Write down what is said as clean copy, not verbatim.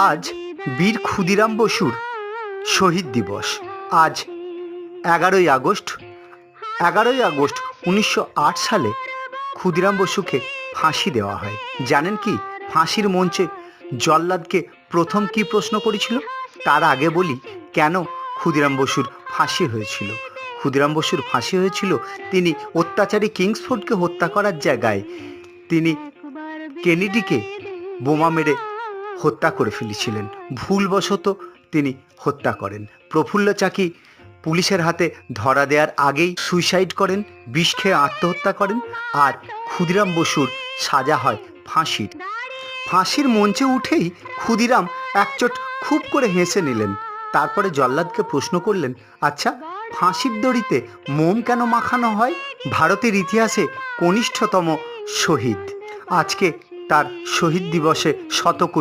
আজ বীর ক্ষুদিরাম বসুর শহীদ দিবস। আজ 11ই আগস্ট 1908 সালে ক্ষুদিরাম বসুকে ফাঁসি দেওয়া হয়। জানেন কি ফাঁসির মঞ্চে জল্লাদকে প্রথম কি প্রশ্ন করেছিল? তার আগে বলি কেন ক্ষুদিরাম বসুর ফাঁসি হয়েছিল। ক্ষুদিরাম বসুর ফাঁসি হয়েছিল তিনি অত্যাচারী কিংসফোর্ডকে হত্যা করার জায়গায় তিনি কেনেডিকে বোমা মেরে হত্যা করে ফেলেছিলেন। ভুলবশত তিনি হত্যা করেন। প্রফুল্ল চাকি পুলিশের হাতে ধরা দেওয়ার আগেই সুইসাইড করেন, বিষ খেয়ে আত্মহত্যা করেন। আর ক্ষুদিরাম বসুর সাজা হয় ফাঁসির। ফাঁসির মঞ্চে উঠেই ক্ষুদিরাম একচোট খুব করে হেসে নিলেন। তারপরে জল্লাদকে প্রশ্ন করলেন, আচ্ছা ফাঁসির দড়িতে মোম কেন মাখানো হয়? ভারতের ইতিহাসে কনিষ্ঠতম শহীদ, আজকে তার শহীদ দিবসে শত